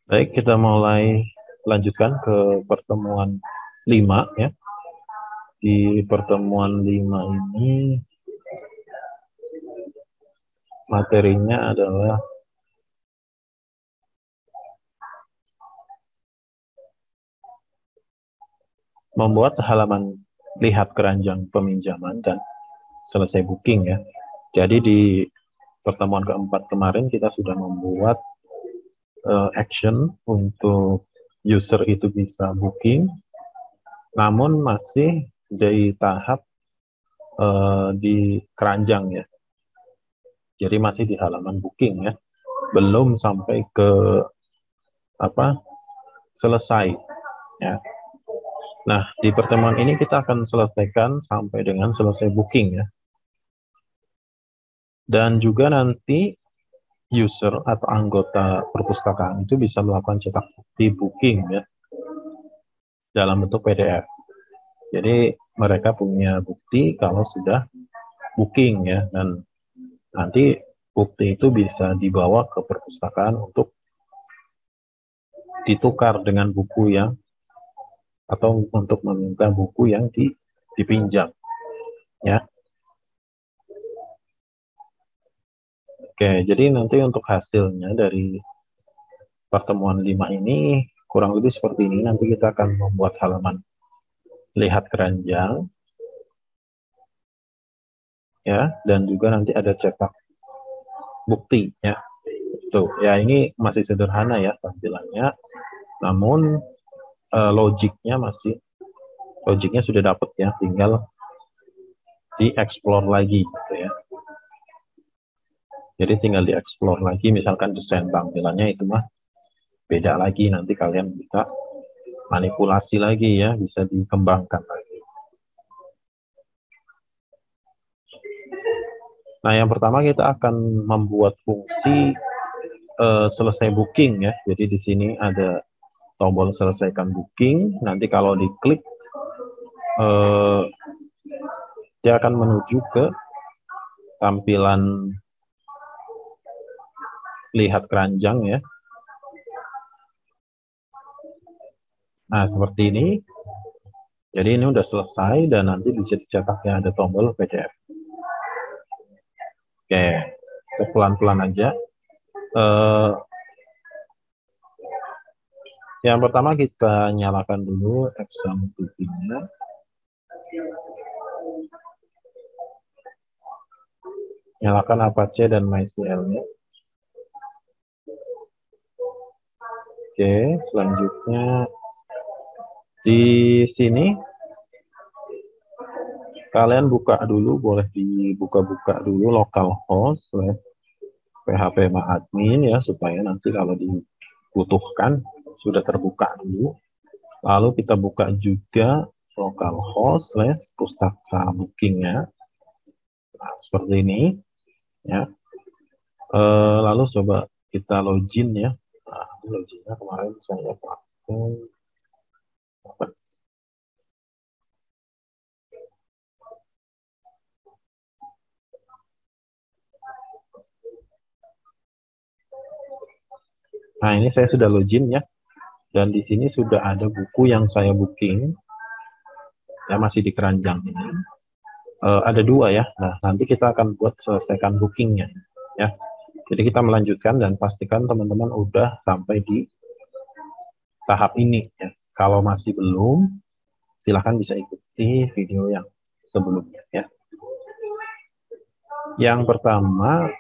Baik, kita mulai lanjutkan ke pertemuan 5 ya. Di pertemuan 5 ini materinya adalah membuat halaman lihat keranjang peminjaman dan selesai booking ya. Jadi di pertemuan keempat kemarin kita sudah membuat action untuk user itu bisa booking, namun masih di tahap di keranjang ya. Jadi masih di halaman booking ya, belum sampai ke selesai ya. Nah, di pertemuan ini kita akan selesaikan sampai dengan selesai booking ya. Dan juga nanti user atau anggota perpustakaan itu bisa melakukan cetak bukti booking ya dalam bentuk PDF. Jadi mereka punya bukti kalau sudah booking ya, dan nanti bukti itu bisa dibawa ke perpustakaan untuk ditukar dengan buku yang atau untuk meminta buku yang dipinjam ya. Oke, jadi nanti untuk hasilnya dari pertemuan 5 ini kurang lebih seperti ini. Nanti kita akan membuat halaman lihat keranjang ya, dan juga nanti ada cetak bukti ya. Tuh, ya ini masih sederhana ya tampilannya, namun logiknya sudah dapat ya, tinggal dieksplor lagi gitu ya. Jadi tinggal dieksplor lagi, misalkan desain tampilannya itu mah beda lagi, nanti kalian bisa manipulasi lagi ya, bisa dikembangkan lagi. Nah, yang pertama kita akan membuat fungsi selesai booking ya. Jadi di sini ada tombol selesaikan booking. Nanti kalau diklik dia akan menuju ke tampilan lihat keranjang ya. Nah, seperti ini. Jadi ini udah selesai dan nanti bisa dicetaknya ada tombol PDF. Oke, pelan-pelan aja. Yang pertama kita nyalakan dulu Exam TV-nya. Nyalakan Apache dan MySQL-nya. Oke, selanjutnya di sini kalian buka dulu, boleh dibuka-buka dulu localhost php-admin ya, supaya nanti kalau dibutuhkan sudah terbuka dulu. Lalu kita buka juga localhost pustaka bookingnya. Nah, seperti ini ya. Lalu coba kita login ya. Nah, loginnya kemarin saya pakai Nah, ini saya sudah login ya. Dan di sini sudah ada buku yang saya booking. Ya, masih di keranjang ini. Ada dua ya. Nah, nanti kita akan buat selesaikan bookingnya. Ya. Jadi kita melanjutkan dan pastikan teman-teman udah sampai di tahap ini. Ya. Kalau masih belum, silahkan bisa ikuti video yang sebelumnya. Ya. Yang pertama,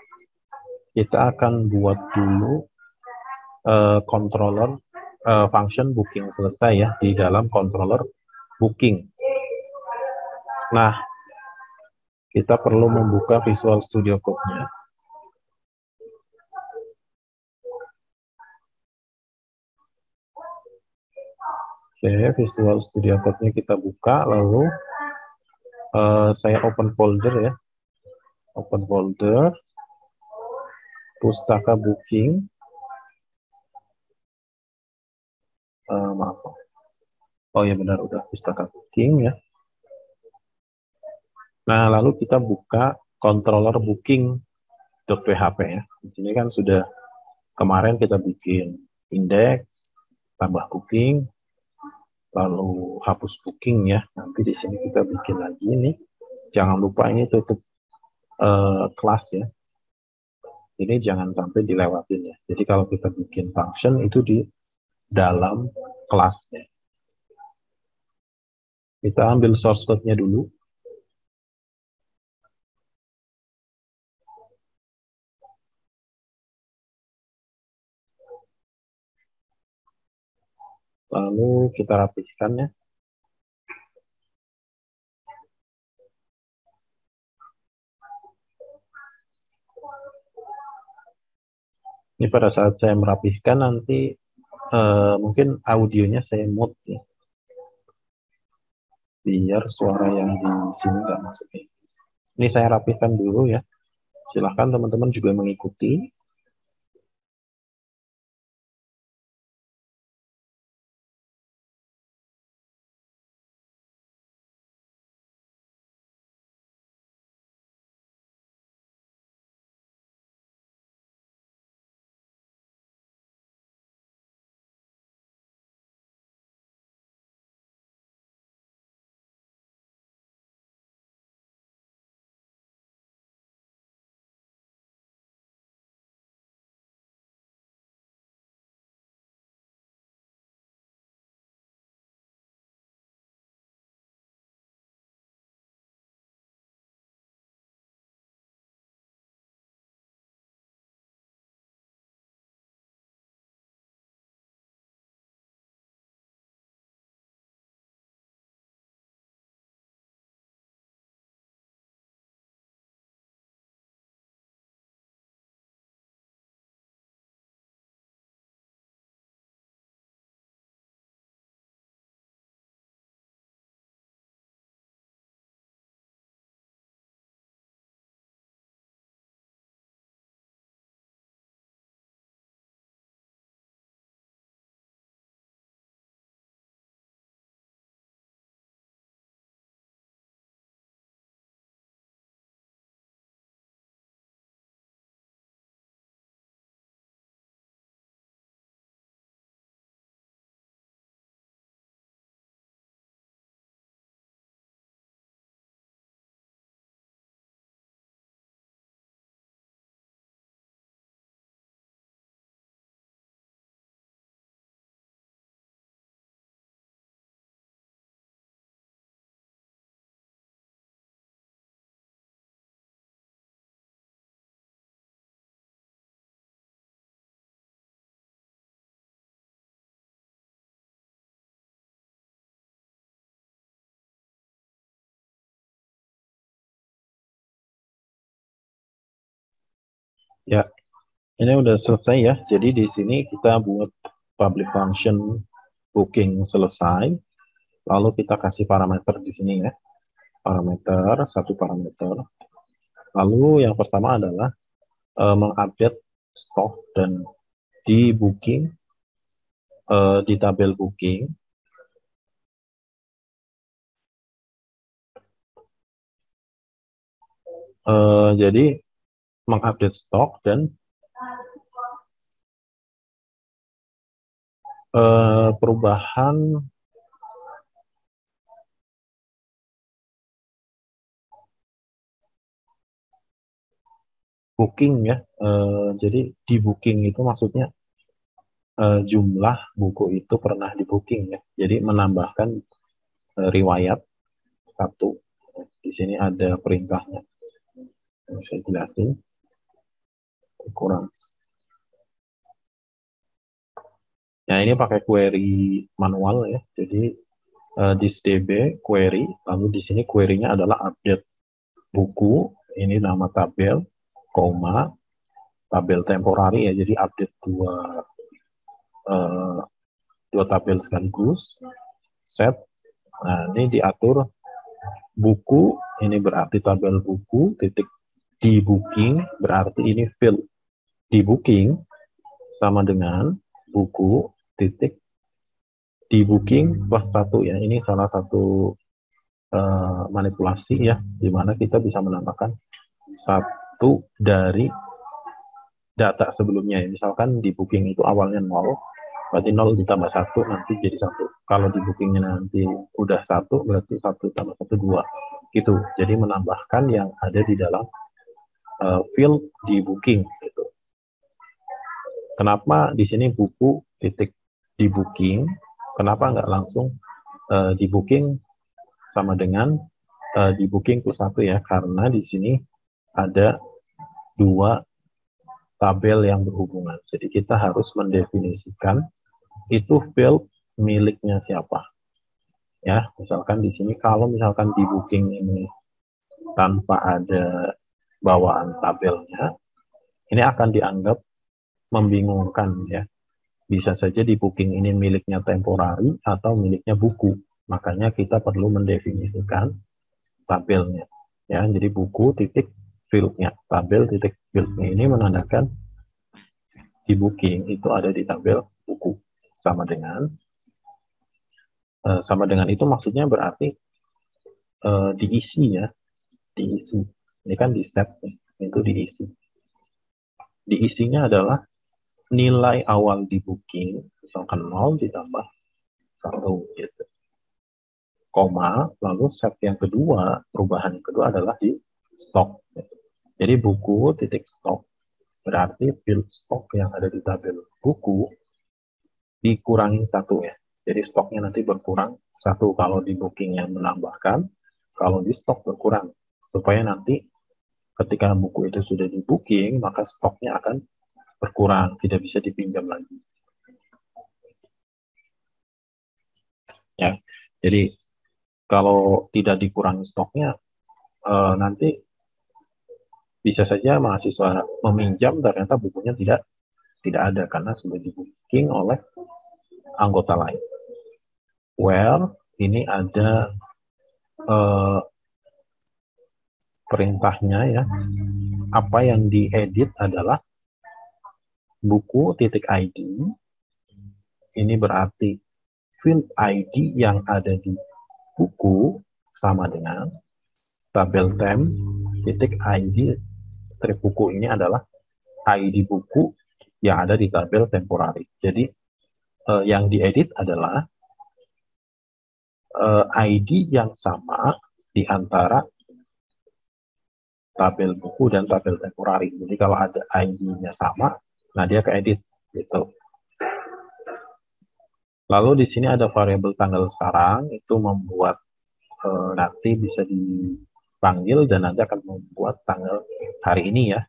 kita akan buat dulu controller function booking selesai ya di dalam controller booking. Nah, kita perlu membuka Visual Studio Code-nya. Oke, Visual Studio Code-nya kita buka, lalu saya open folder ya. Open folder, pustaka booking. Maaf. Oh ya benar, udah pustaka booking ya. Nah, lalu kita buka controller booking.php ya. Di sini kan sudah kemarin kita bikin indeks, tambah booking, lalu hapus booking ya. Nanti di sini kita bikin lagi nih. Jangan lupa ini tutup kelas ya. Ini jangan sampai dilewatin ya. Jadi kalau kita bikin function itu di dalam kelasnya. Kita ambil source code-nya dulu. Lalu kita rapihkan ya. Ini pada saat saya merapihkan nanti mungkin audionya saya mute ya. Biar suara yang di sini nggak masuk. Ini saya rapihkan dulu ya. Silahkan teman-teman juga mengikuti. Ya, ini udah selesai ya. Jadi di sini kita buat public function booking selesai. Lalu kita kasih parameter di sini ya. Parameter, satu parameter. Lalu yang pertama adalah mengupdate stok dan di booking, di tabel booking. Jadi mengupdate stok dan perubahan booking ya. Jadi di booking itu maksudnya jumlah buku itu pernah di booking ya. Jadi menambahkan riwayat satu. Di sini ada perintahnya. Yang saya jelasin. Kurang. Nah ini pakai query manual ya. Jadi thisDB query, lalu di sini query-nya adalah update buku. Ini nama tabel, koma, tabel temporary ya. Jadi update dua tabel sekaligus. Set. Nah ini diatur buku. Ini berarti tabel buku. Titik di booking berarti ini field di booking sama dengan buku titik di booking plus satu ya. Ini salah satu manipulasi ya, dimana kita bisa menambahkan satu dari data sebelumnya. Misalkan di booking itu awalnya 0, Berarti 0 ditambah 1 nanti jadi 1. Kalau di bookingnya nanti udah 1, berarti 1 tambah 1, 2. Gitu. Jadi menambahkan yang ada di dalam field di booking. Gitu. Kenapa di sini buku titik di booking? Kenapa nggak langsung di booking sama dengan di booking plus 1 ya? Karena di sini ada dua tabel yang berhubungan. Jadi kita harus mendefinisikan itu field miliknya siapa. Ya, misalkan di sini kalau misalkan di booking ini tanpa ada bawaan tabelnya, ini akan dianggap membingungkan ya. Bisa saja di booking ini miliknya temporari atau miliknya buku. Makanya kita perlu mendefinisikan tabelnya. Ya, jadi buku titik fieldnya, tabel titik fieldnya ini menandakan di booking itu ada di tabel buku. Sama dengan itu maksudnya berarti diisi ya, diisi. Ini kan di set itu diisi. Diisinya adalah nilai awal di booking, misalkan 0 ditambah 1 gitu. Koma, lalu set yang kedua, perubahan yang kedua adalah di stok. Jadi buku titik stok berarti field stok yang ada di tabel buku dikurangi 1 ya. Jadi stoknya nanti berkurang 1 kalau di booking yang menambahkan, kalau di stok berkurang. Supaya nanti ketika buku itu sudah di booking, maka stoknya akan berkurang, tidak bisa dipinjam lagi. Ya, jadi kalau tidak dikurangi stoknya, nanti bisa saja mahasiswa meminjam ternyata bukunya tidak ada karena sudah di booking oleh anggota lain. Where ini ada perintahnya ya. Apa yang diedit adalah buku titik ID. Ini berarti field ID yang ada di buku sama dengan tabel temp titik ID strip buku. Ini adalah ID buku yang ada di tabel temporari. Jadi yang diedit adalah ID yang sama di antara tabel buku dan tabel temporari. Jadi kalau ada ID-nya sama, nah dia keedit gitu. Lalu di sini ada variabel tanggal sekarang, itu membuat nanti bisa dipanggil dan nanti akan membuat tanggal hari ini ya.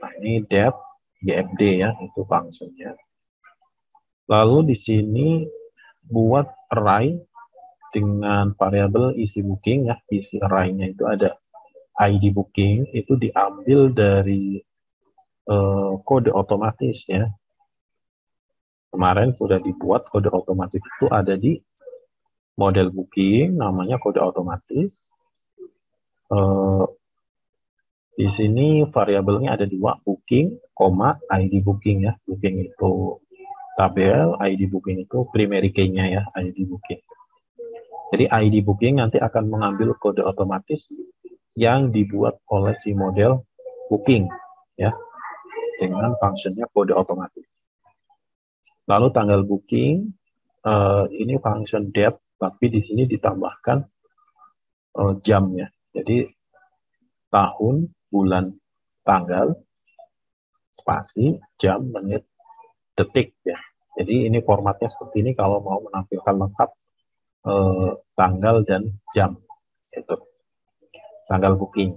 Nah ini date GFD ya, itu fungsinya. Lalu di sini buat array dengan variabel isi booking ya, isi array-nya itu ada ID booking, itu diambil dari kode otomatis ya. Kemarin sudah dibuat kode otomatis itu ada di model booking, namanya kode otomatis. Di sini variabelnya ada 2, booking, ID booking ya. Booking itu tabel, ID booking itu primary key-nya ya, ID booking. Jadi ID booking nanti akan mengambil kode otomatis yang dibuat oleh si model booking ya, dengan fungsinya kode otomatis. Lalu tanggal booking, ini function date, tapi di sini ditambahkan jamnya. Jadi tahun, bulan, tanggal, spasi, jam, menit, detik ya. Jadi ini formatnya seperti ini kalau mau menampilkan lengkap tanggal dan jam itu. Tanggal booking.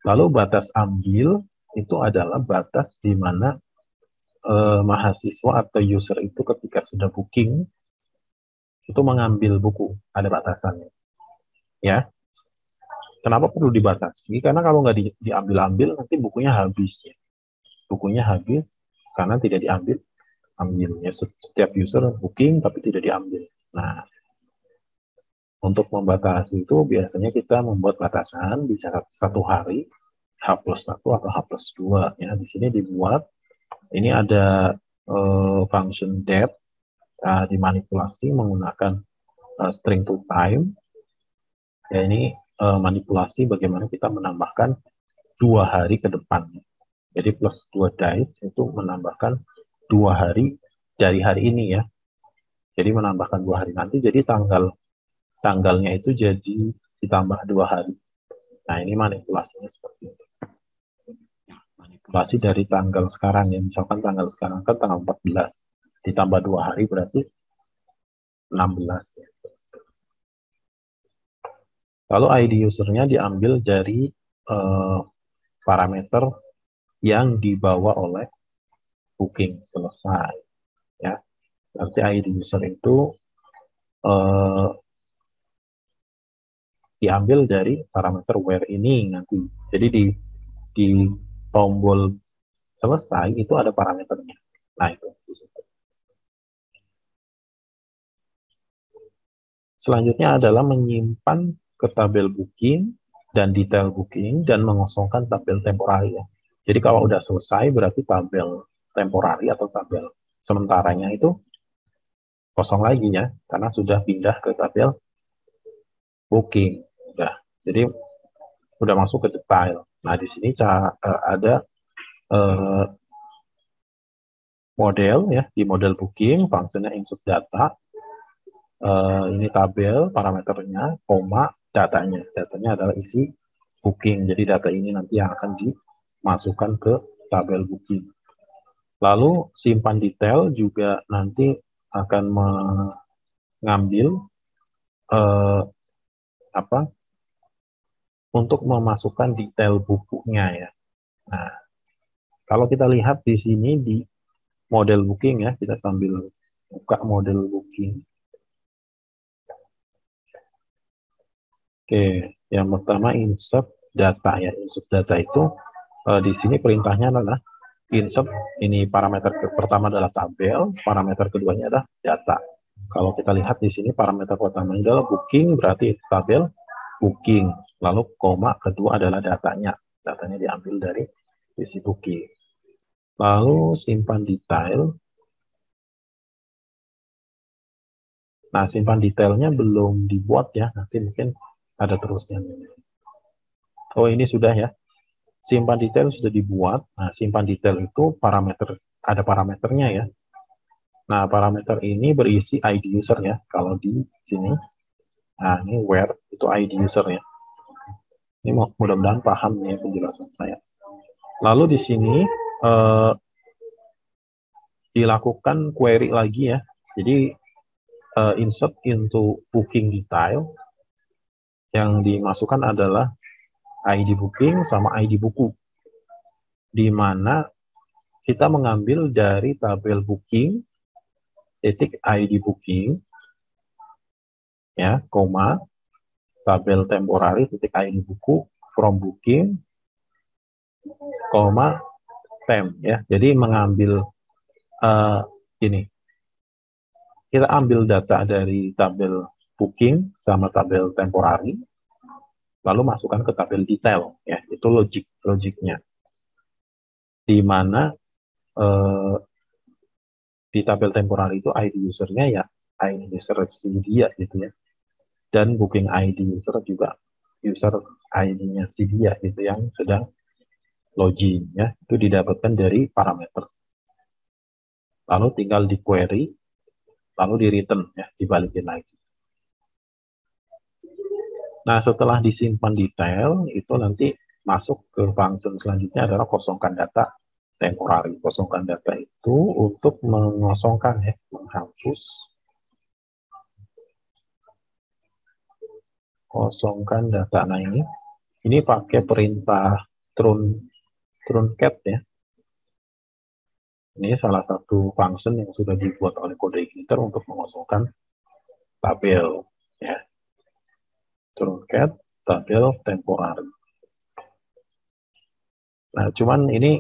Lalu batas ambil itu adalah batas di mana mahasiswa atau user itu ketika sudah booking itu mengambil buku, ada batasannya. Ya. Kenapa perlu dibatasi? Karena kalau nggak diambil-ambil nanti bukunya habis ya. Bukunya habis karena tidak ambilnya. Setiap user booking tapi tidak diambil. Nah, untuk membatasi itu biasanya kita membuat batasan bisa 1 hari, H+1 atau H+2 ya. Di sini dibuat, ini ada function date dimanipulasi menggunakan string to time. Ya ini manipulasi bagaimana kita menambahkan 2 hari ke depan. Jadi plus 2 dice itu menambahkan 2 hari dari hari ini ya. Jadi menambahkan 2 hari nanti, jadi tanggalnya itu jadi ditambah 2 hari. Nah, ini manipulasinya seperti itu. Manipulasi dari tanggal sekarang ya, misalkan tanggal sekarang kan tanggal 14, ditambah 2 hari berarti 16 ya. Lalu ID usernya diambil dari parameter yang dibawa oleh booking selesai ya. Nanti ID user itu diambil dari parameter where ini nanti. Jadi di tombol selesai itu ada parameternya. Nah, itu di situ. Selanjutnya adalah menyimpan ke tabel booking dan detail booking dan mengosongkan tabel temporary ya. Jadi kalau udah selesai berarti tabel temporary atau tabel sementaranya itu kosong lagi ya, karena sudah pindah ke tabel booking. Udah. Jadi udah masuk ke detail. Nah, di sini ada model ya, di model booking fungsinya insert data. Ini tabel parameternya, koma datanya. Datanya adalah isi booking. Jadi data ini nanti yang akan dimasukkan ke tabel booking. Lalu simpan detail juga nanti akan mengambil untuk memasukkan detail bukunya ya. Nah, kalau kita lihat di sini di model booking ya, kita sambil buka model booking. Oke, yang pertama insert data ya. Insert data itu di sini perintahnya adalah insert, ini parameter pertama adalah tabel, parameter keduanya adalah data. Kalau kita lihat di sini parameter pertama adalah booking, berarti itu tabel booking. Lalu koma kedua adalah datanya. Datanya diambil dari isi booking. Lalu simpan detail. Nah, simpan detailnya belum dibuat ya. Nanti mungkin ada terusnya. Oh, ini sudah ya. Simpan detail sudah dibuat. Nah, simpan detail itu ada parameternya ya. Nah, parameter ini berisi ID user ya. Kalau di sini, nah ini where itu ID user ya. Ini mudah-mudahan paham ya penjelasan saya. Lalu di sini dilakukan query lagi ya. Jadi insert into booking detail. Yang dimasukkan adalah ID booking sama ID buku, di mana kita mengambil dari tabel booking titik ID booking ya, koma tabel temporary titik ID buku from booking koma temp ya. Jadi mengambil ini kita ambil data dari tabel booking sama tabel temporary, lalu masukkan ke tabel detail ya. Itu logiknya, di mana di tabel temporary itu ID usernya ya ID user si dia gitu ya, dan booking ID user juga user ID-nya si dia gitu yang sedang login ya, itu didapatkan dari parameter, lalu tinggal di query lalu di return ya, dibalikin lagi. Nah, setelah disimpan detail itu nanti masuk ke function selanjutnya adalah kosongkan data temporary. Kosongkan data itu untuk mengosongkan ya, menghapus kosongkan data. Nah, ini pakai perintah truncat ya. Ini salah satu function yang sudah dibuat oleh kode editor untuk mengosongkan tabel ya. Truncat tabel temporary. Nah, cuman ini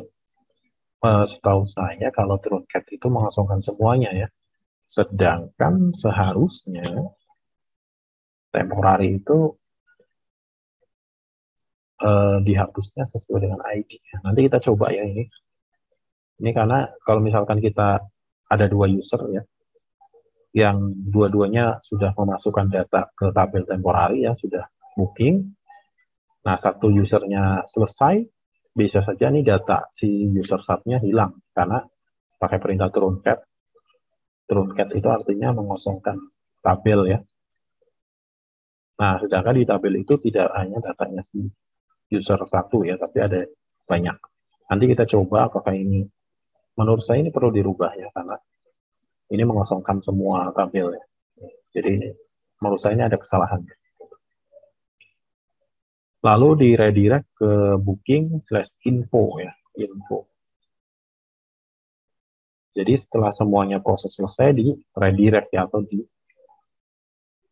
setahu saya kalau truncat itu mengosongkan semuanya ya. Sedangkan seharusnya temporary itu dihapusnya sesuai dengan ID. Nanti kita coba ya ini. Ini karena kalau misalkan kita ada 2 user ya, yang dua-duanya sudah memasukkan data ke tabel temporary ya, sudah booking. Nah, satu usernya selesai, bisa saja nih data si user satunya hilang karena pakai perintah truncat Truncat itu artinya mengosongkan tabel ya. Nah, sedangkan di tabel itu tidak hanya datanya si user satu ya, tapi ada banyak. Nanti kita coba apakah ini, menurut saya ini perlu dirubah ya, karena ini mengosongkan semua tabel ya. Jadi ini, menurut saya ini ada kesalahan. Lalu di redirect ke booking/info ya, info. Jadi setelah semuanya proses selesai, di redirect ya, atau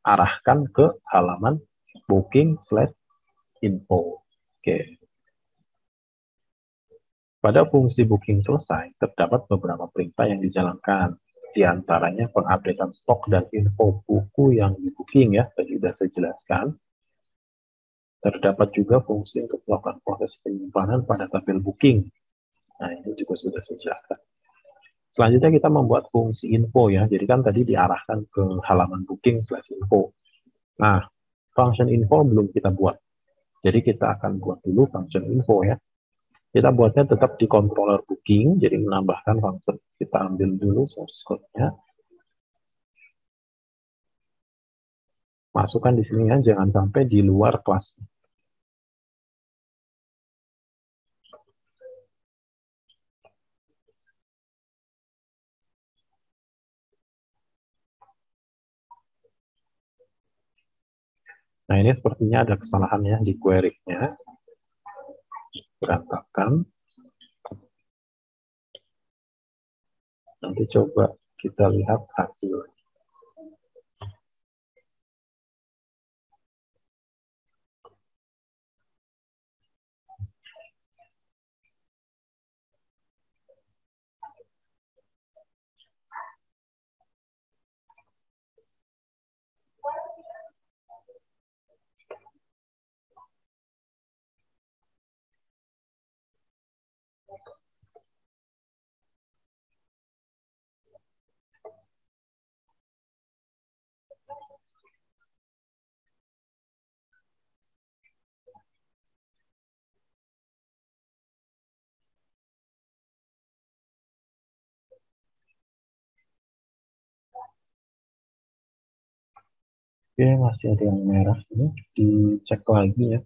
diarahkan ke halaman booking/info. Oke. Pada fungsi booking selesai, terdapat beberapa perintah yang dijalankan. Di antaranya pengupdatean stok dan info buku yang di booking ya, tadi sudah saya jelaskan. Terdapat juga fungsi untuk melakukan proses penyimpanan pada tabel booking. Nah, ini juga sudah saya jelaskan. Selanjutnya kita membuat fungsi info ya. Jadi kan tadi diarahkan ke halaman booking/info. Nah, function info belum kita buat. Jadi kita akan buat dulu function info ya. Kita buatnya tetap di controller booking, jadi menambahkan function. Kita ambil dulu source code-nya. Masukkan di sini ya, jangan sampai di luar kelas. Nah, ini sepertinya ada kesalahan ya di query-nya. Berantakan. Nanti coba kita lihat hasilnya. Oke, masih ada yang merah ini, dicek lagi ya.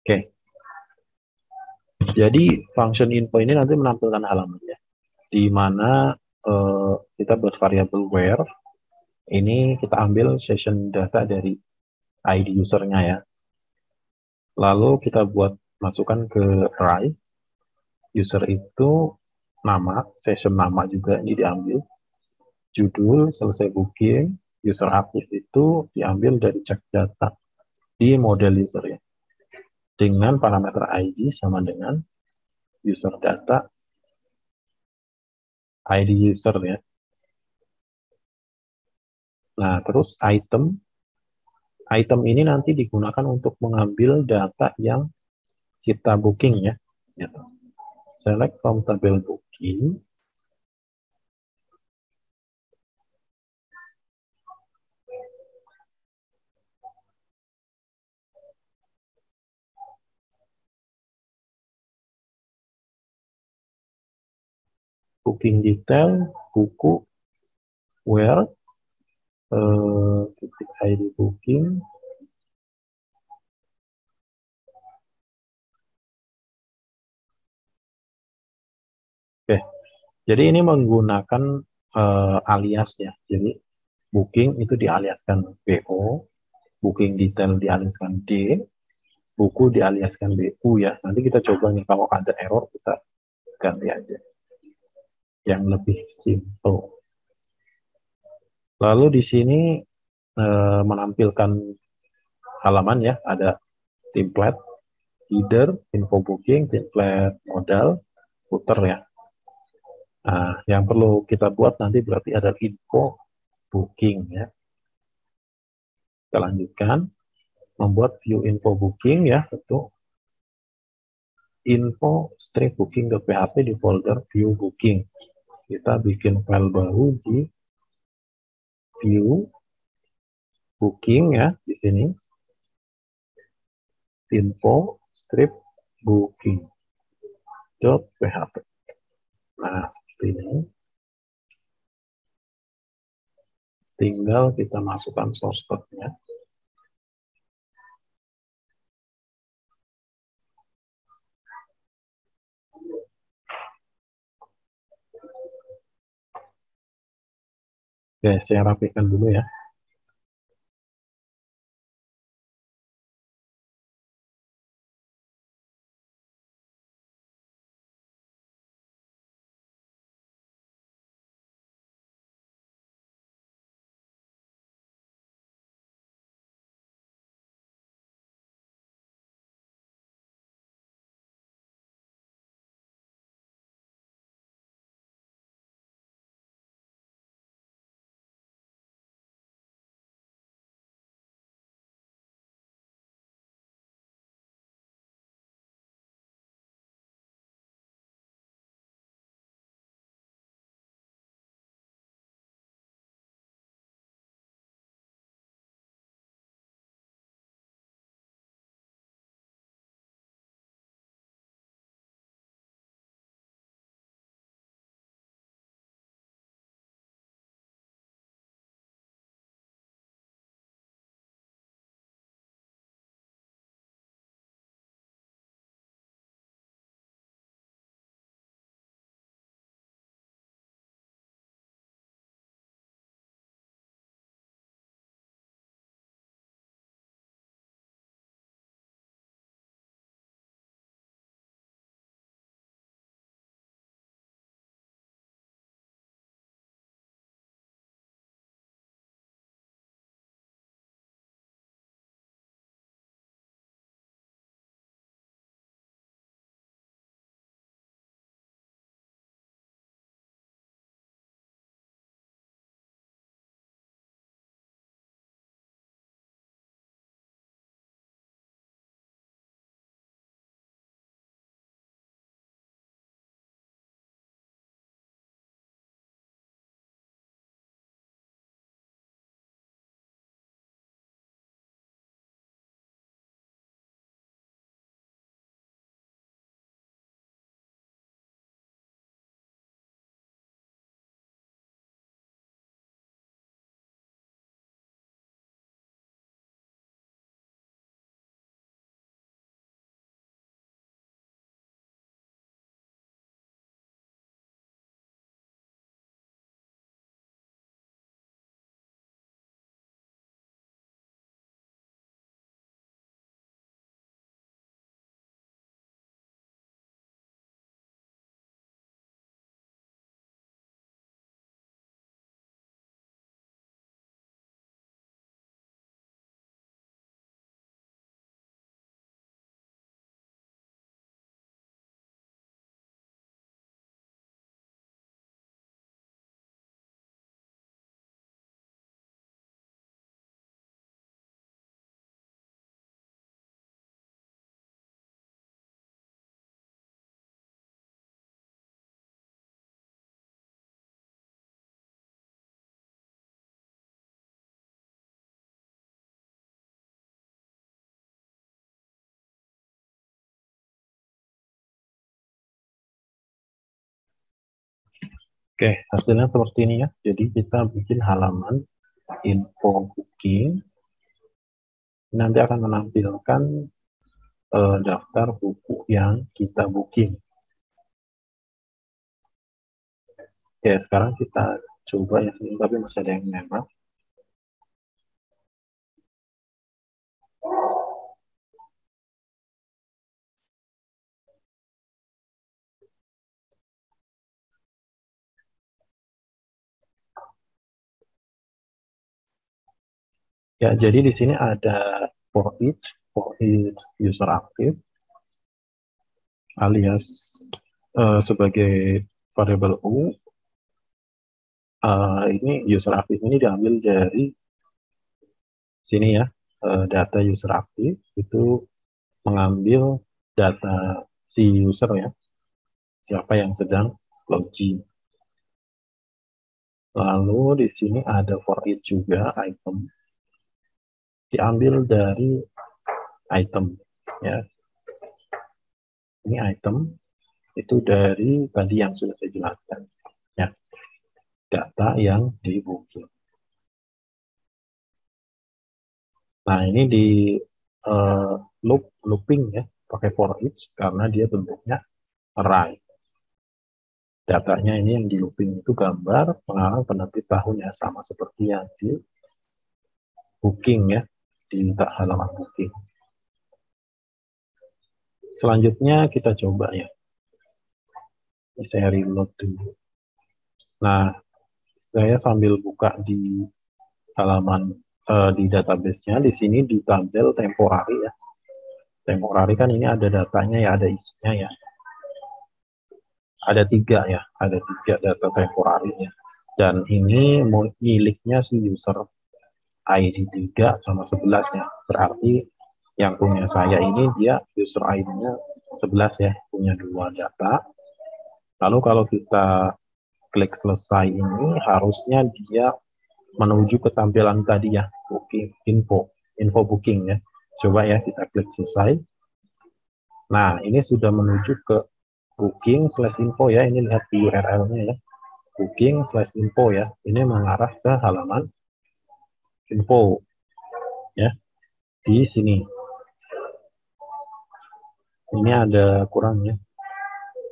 Oke, jadi function info ini nanti menampilkan halamannya, di mana kita buat variabel where. Ini kita ambil session data dari ID usernya ya. Lalu kita buat masukkan ke array. User itu nama, session nama juga ini diambil. Judul, selesai booking, user aktif itu diambil dari check data di model user ya. Dengan parameter ID sama dengan user data ID user ya. Nah, terus item ini nanti digunakan untuk mengambil data yang kita booking ya. Gitu. Select from table booking. Booking detail, buku, where, titik ID booking. Oke, jadi ini menggunakan alias ya. Jadi booking itu dialiaskan BO, booking detail dialiaskan D, buku dialiaskan BU ya. Nanti kita coba nih kalau ada error kita ganti aja yang lebih simple. Lalu di sini menampilkan halaman ya, ada template, header, info booking, template modal, footer ya. Nah, yang perlu kita buat nanti berarti ada info booking ya. Kita lanjutkan, membuat view info booking ya, tentu info strip booking.php di folder view booking. Kita bikin file baru di view booking ya, di sini info strip booking.php. Nah, seperti ini. Tinggal kita masukkan source code-nya. Oke, saya rapikan dulu ya. Oke, hasilnya seperti ini ya. Jadi kita bikin halaman info booking. Nanti akan menampilkan daftar buku yang kita booking. Oke, sekarang kita coba yang ini, tapi masih ada yang merah. Ya, jadi di sini ada for each user aktif, alias sebagai variable U. Ini user aktif ini diambil dari sini ya, data user aktif itu mengambil data si user ya, siapa yang sedang login. Lalu di sini ada for each juga item, diambil dari item ya. Ini item itu dari tadi yang sudah saya jelaskan. data yang di booking. Nah, ini di looping ya, pakai for each karena dia bentuknya array. Datanya ini yang di looping itu gambar pengarang penerbit tahun ya, sama seperti yang di booking ya, di halaman booking. Selanjutnya kita coba ya. Ini saya reload dulu. Nah, saya sambil buka di halaman di database-nya, di sini di tabel temporary ya. Temporary kan ini ada datanya ya, ada isinya ya. Ada 3 ya, ada 3 data temporary-nya. Dan ini miliknya si user ID 3 sama 11 ya. Berarti yang punya saya ini dia user ID-nya 11 ya, punya 2 data. Lalu kalau kita klik selesai ini, harusnya dia menuju ke tampilan tadi ya, booking info booking ya. Coba ya kita klik selesai. Nah, ini sudah menuju ke booking/info ya. Ini lihat di URL-nya ya. Booking/info ya. Ini mengarah ke halaman info ya. Di sini. Ini ada kurangnya.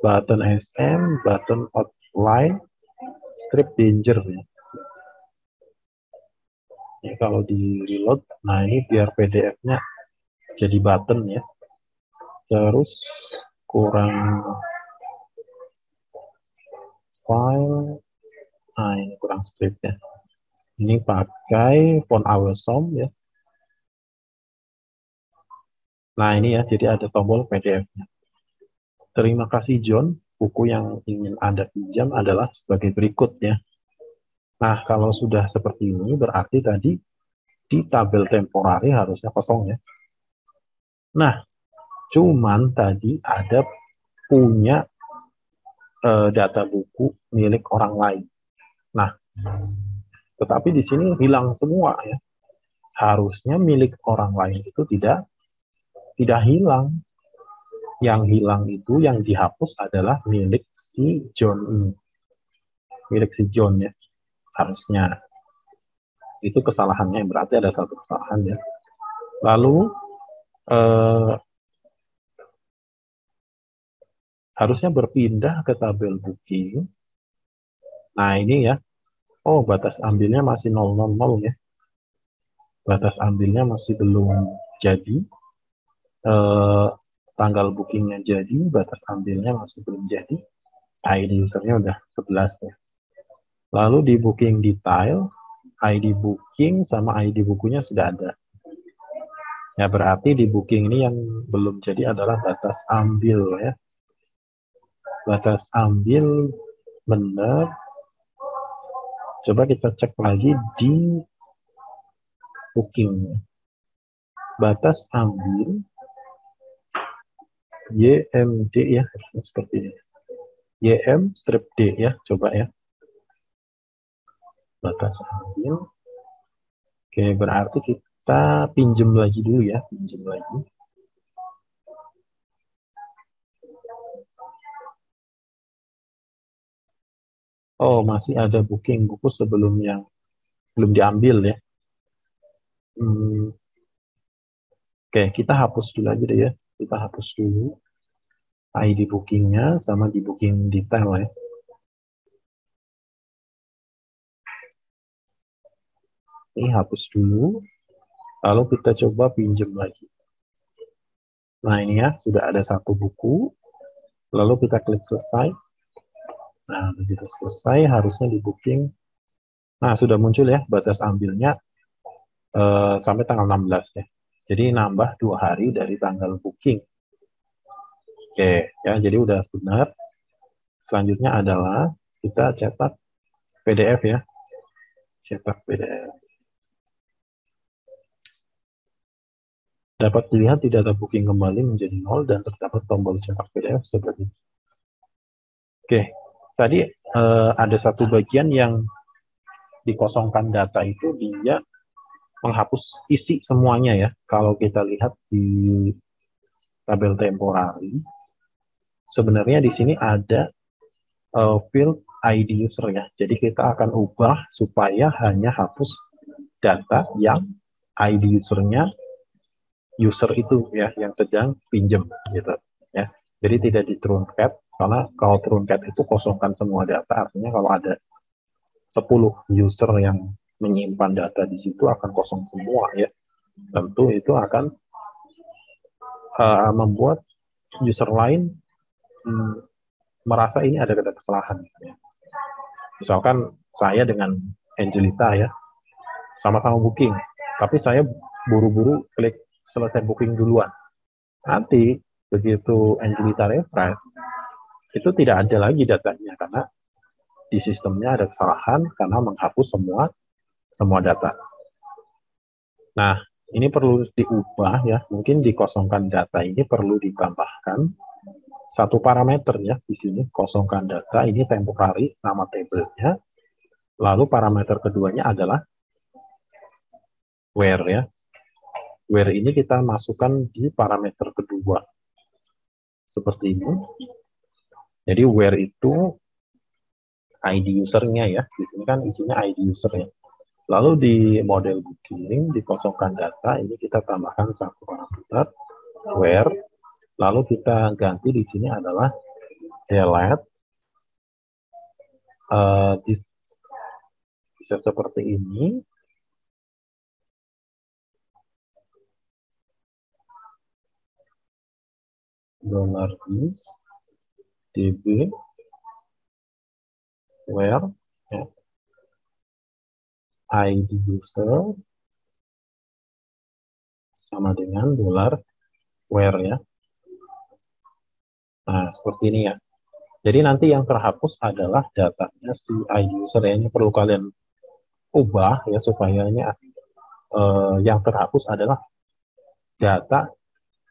Button SM, button outline, script danger ya. Ini kalau di reload, nah ini biar PDF-nya jadi button ya. Terus kurang file, nah ini kurang script-nya. Ini pakai font awesome ya. Nah ini ya, jadi ada tombol PDF-nya. Terima kasih John, buku yang ingin Anda pinjam adalah sebagai berikut ya. Nah kalau sudah seperti ini berarti tadi di tabel temporary harusnya kosong ya. Nah cuman tadi ada punya data buku milik orang lain. Nah tetapi di sini hilang semua ya. Harusnya milik orang lain itu tidak hilang. Yang hilang itu, yang dihapus adalah milik si John ini. Milik si John ya, harusnya. Itu kesalahannya, berarti ada satu kesalahan ya. Lalu, harusnya berpindah ke tabel booking. Nah ini ya, oh batas ambilnya masih 000 ya. Batas ambilnya masih belum jadi. Tanggal bookingnya jadi, batas ambilnya masih belum jadi. ID usernya udah 11 ya. Lalu di booking detail, ID booking sama ID bukunya sudah ada. Ya berarti di booking ini yang belum jadi adalah batas ambil ya. Batas ambil benar. Coba kita cek lagi di booking. Batas ambil YMD ya, seperti ini. YM strip D ya, coba ya. Batas ambil. Oke, berarti kita pinjam lagi dulu ya, pinjam lagi. Oh, masih ada booking buku sebelum yang belum diambil ya. Oke, kita hapus dulu aja deh ya. Kita hapus dulu ID bookingnya sama di booking detail ya. Ini hapus dulu. Lalu kita coba pinjam lagi. Nah ini ya, sudah ada satu buku. Lalu kita klik selesai. Nah begitu selesai harusnya di booking. Nah sudah muncul ya batas ambilnya sampai tanggal 16 ya. Jadi nambah 2 hari dari tanggal booking. Oke ya, jadi udah benar. Selanjutnya adalah kita cetak PDF ya. Cetak PDF. Dapat dilihat di data booking kembali menjadi 0 dan terdapat tombol cetak PDF seperti ini. Oke, tadi ada satu bagian yang dikosongkan data itu dia menghapus isi semuanya ya. Kalau kita lihat di tabel temporary, sebenarnya di sini ada field ID user ya. Jadi kita akan ubah supaya hanya hapus data yang ID usernya user itu ya yang sedang pinjam gitu ya. Jadi tidak di truncat, karena kalau truncat itu kosongkan semua data, artinya kalau ada 10 user yang menyimpan data di situ akan kosong semua ya. Tentu itu akan membuat user lain merasa ini ada kesalahan ya. Misalkan saya dengan Angelita ya, sama-sama booking, tapi saya buru-buru klik selesai booking duluan. Nanti begitu Angelita refresh, itu tidak ada lagi datanya karena di sistemnya ada kesalahan karena menghapus semua data. Nah, ini perlu diubah ya, mungkin dikosongkan data ini perlu ditambahkan satu parameter ya di sini, kosongkan data ini temporary nama tabelnya. Lalu parameter keduanya adalah where ya. Where ini kita masukkan di parameter kedua. Seperti ini. Jadi where itu ID usernya ya. Di sini kan isinya ID user ya. Lalu di model booking, dikosongkan data, ini kita tambahkan satu parameter where. Lalu kita ganti di sini adalah delete. Bisa seperti ini. $is db where ya, ID user sama dengan $where ya. Nah, seperti ini ya. Jadi nanti yang terhapus adalah datanya si ID user ya. Ini perlu kalian ubah ya supaya ini yang terhapus adalah data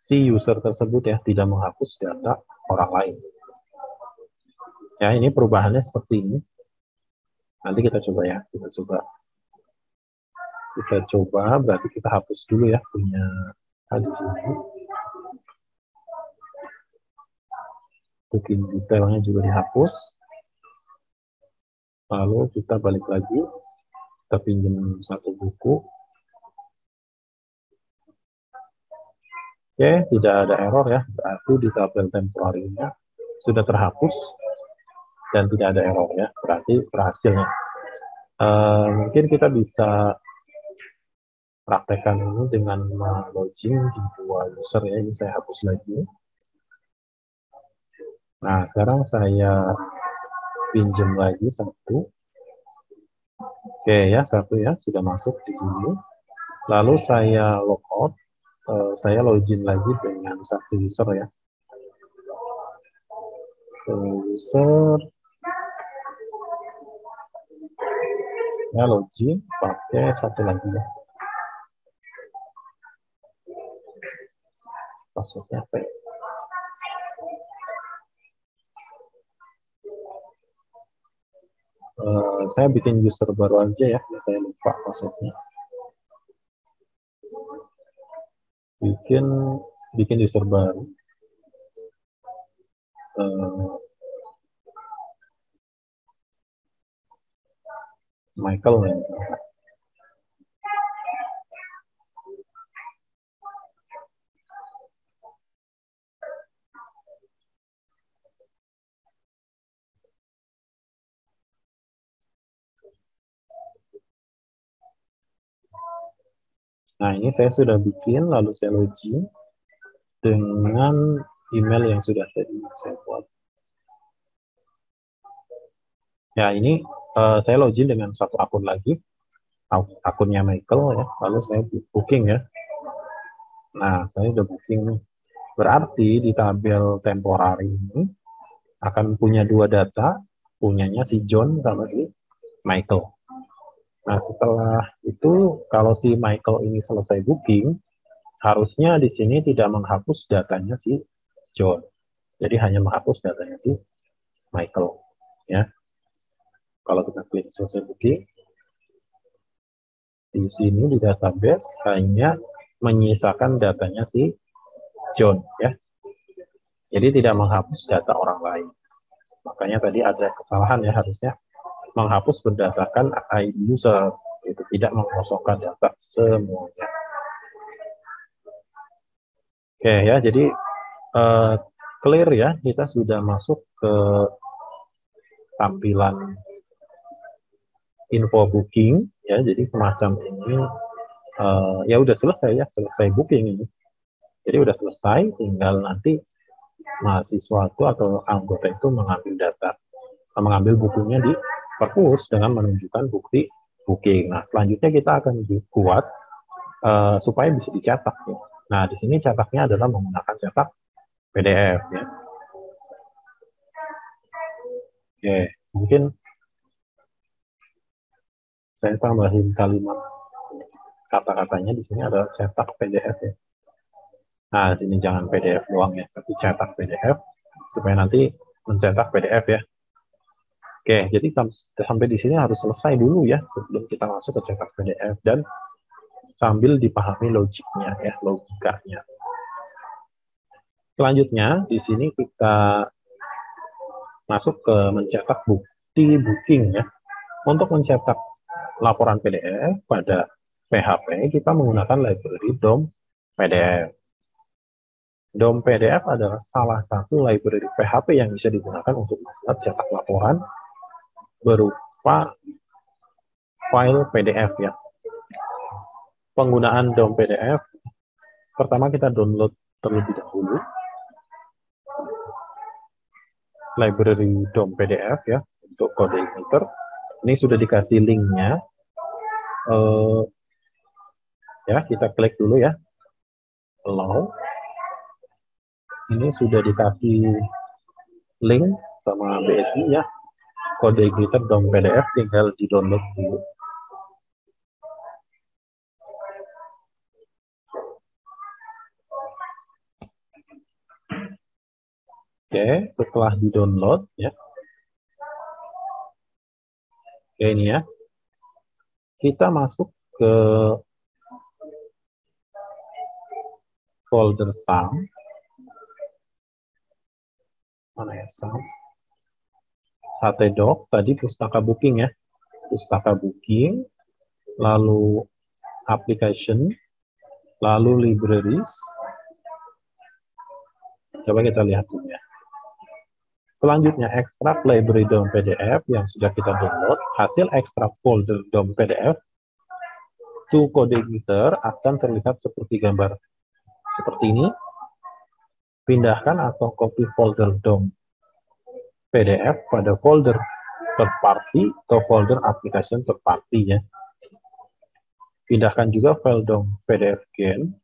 si user tersebut ya, tidak menghapus data orang lain. Ya, ini perubahannya seperti ini. Nanti kita coba ya, kita coba, berarti kita hapus dulu ya punya di sini. Booking detailnya juga dihapus. Lalu kita balik lagi, kita pinjam satu buku. Oke, tidak ada error ya, berarti di tabel temporary-nya sudah terhapus dan tidak ada error ya, berarti berhasilnya. Mungkin kita bisa praktekkan ini dengan login di dua user ya, ini saya hapus lagi. Nah, sekarang saya pinjam lagi satu. Oke ya, satu ya, sudah masuk di sini. Lalu saya logout, saya login lagi dengan satu user ya. User, ya login, pakai satu lagi ya. Passwordnya apa ya? Saya bikin user baru aja ya, saya lupa passwordnya. Bikin user baru. Michael ya. Nah, ini saya sudah bikin, lalu saya login dengan email yang sudah saya buat. Ya, ini saya login dengan satu akun lagi, akunnya Michael ya, lalu saya booking ya. Nah, saya udah booking nih. Berarti di tabel temporary ini akan punya dua data, punyanya si John sama si Michael. Nah, setelah itu kalau si Michael ini selesai booking, harusnya di sini tidak menghapus datanya si John. Jadi hanya menghapus datanya si Michael. Ya. Kalau kita klik selesai booking, di sini di database hanya menyisakan datanya si John. Ya. Jadi tidak menghapus data orang lain. Makanya tadi ada kesalahan ya, harusnya menghapus berdasarkan ID user, itu tidak mengosongkan data semuanya. Oke ya, jadi clear ya, kita sudah masuk ke tampilan info booking ya, jadi semacam ini ya udah selesai ya, selesai booking ini. Jadi udah selesai, tinggal nanti mahasiswa itu atau anggota itu mengambil data, mengambil bukunya di perpus dengan menunjukkan bukti booking. Nah, selanjutnya kita akan buat supaya bisa dicetak ya. Nah, di sini cetaknya adalah menggunakan cetak PDF ya. Oke, mungkin saya tambahin kalimat kata-katanya di sini ada cetak PDF ya. Nah, di sini jangan PDF doang ya, tapi cetak PDF supaya nanti mencetak PDF ya. Oke, jadi sampai di sini harus selesai dulu ya sebelum kita masuk ke cetak PDF dan sambil dipahami logiknya ya, logikanya. Selanjutnya di sini kita masuk ke mencetak bukti booking ya. Untuk mencetak laporan PDF pada PHP kita menggunakan library DOM PDF. DOM PDF adalah salah satu library PHP yang bisa digunakan untuk membuat cetak laporan berupa file PDF ya. Penggunaan DOM PDF, pertama kita download terlebih dahulu library DOM PDF ya untuk kode igniter. Ini sudah dikasih linknya. Ya, kita klik dulu ya. Allow. Ini sudah dikasih link sama BSI ya. Kode igniter DOM PDF tinggal di-download dulu. Oke, setelah di-download ya. Oke, ini ya. Kita masuk ke folder SAM. Mana ya SAM? Sate.doc tadi pustaka booking ya. Pustaka booking, lalu application, lalu libraries. Coba kita lihat dulu ya. Selanjutnya, ekstrak library DOM PDF yang sudah kita download. Hasil ekstrak folder DOM PDF to kode igniter akan terlihat seperti gambar seperti ini. Pindahkan atau copy folder DOM PDF pada folder third party atau folder application third party ya. Pindahkan juga file DOM PDF gen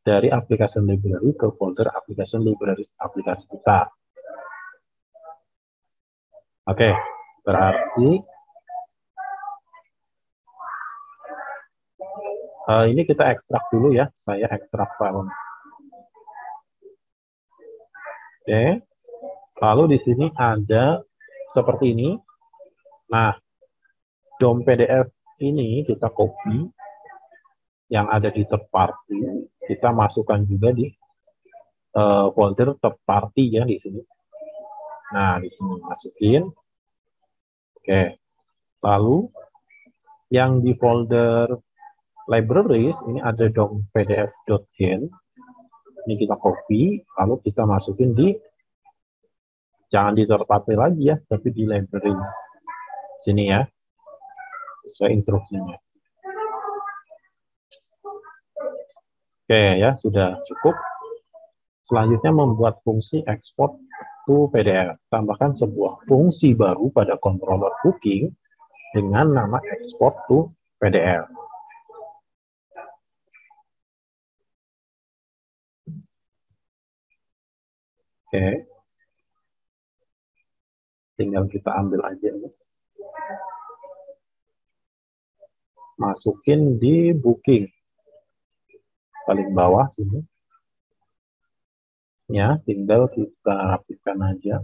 dari application library ke folder application libraries aplikasi kita. Oke, berarti ini kita ekstrak dulu ya. Saya ekstrak file. Oke, lalu di sini ada seperti ini. Nah, DOM PDF ini kita copy yang ada di third party. Kita masukkan juga di folder third party ya di sini. Nah, di sini masukin. Oke, lalu yang di folder libraries ini ada DOM PDF.gen. Ini kita copy, lalu kita masukin di, jangan di third party lagi ya, tapi di libraries. Sini ya, sesuai instruksinya. Oke ya, sudah cukup. Selanjutnya membuat fungsi export to PDF. Tambahkan sebuah fungsi baru pada controller booking dengan nama export to PDF. Oke. Tinggal kita ambil aja. Masukin di booking. Paling bawah sini. Ya, tinggal kita rapikan aja.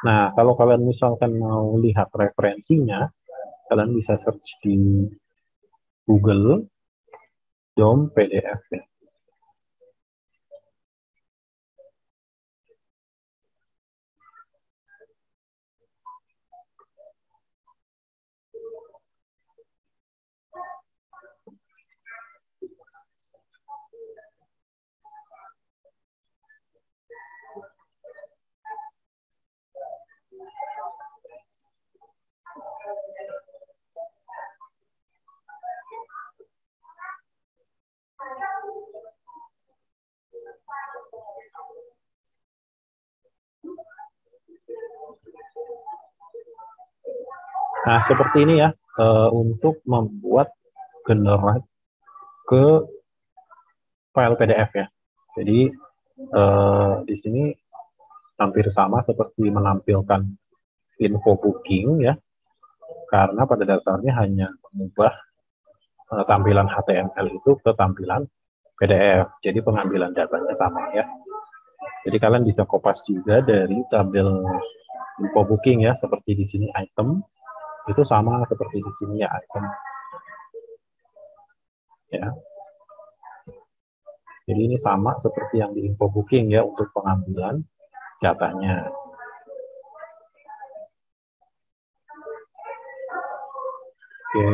Nah, kalau kalian misalkan mau lihat referensinya, kalian bisa search di Google DOM PDF ya. Nah, seperti ini ya, untuk membuat generate ke file PDF ya. Jadi di sini hampir sama seperti menampilkan info booking ya, karena pada dasarnya hanya mengubah tampilan HTML itu ke tampilan PDF. Jadi pengambilan datanya sama ya. Jadi kalian bisa kopas juga dari tabel info booking ya, seperti di sini item itu sama seperti di sini ya item ya. Jadi ini sama seperti yang di info booking ya untuk pengambilan datanya. Oke.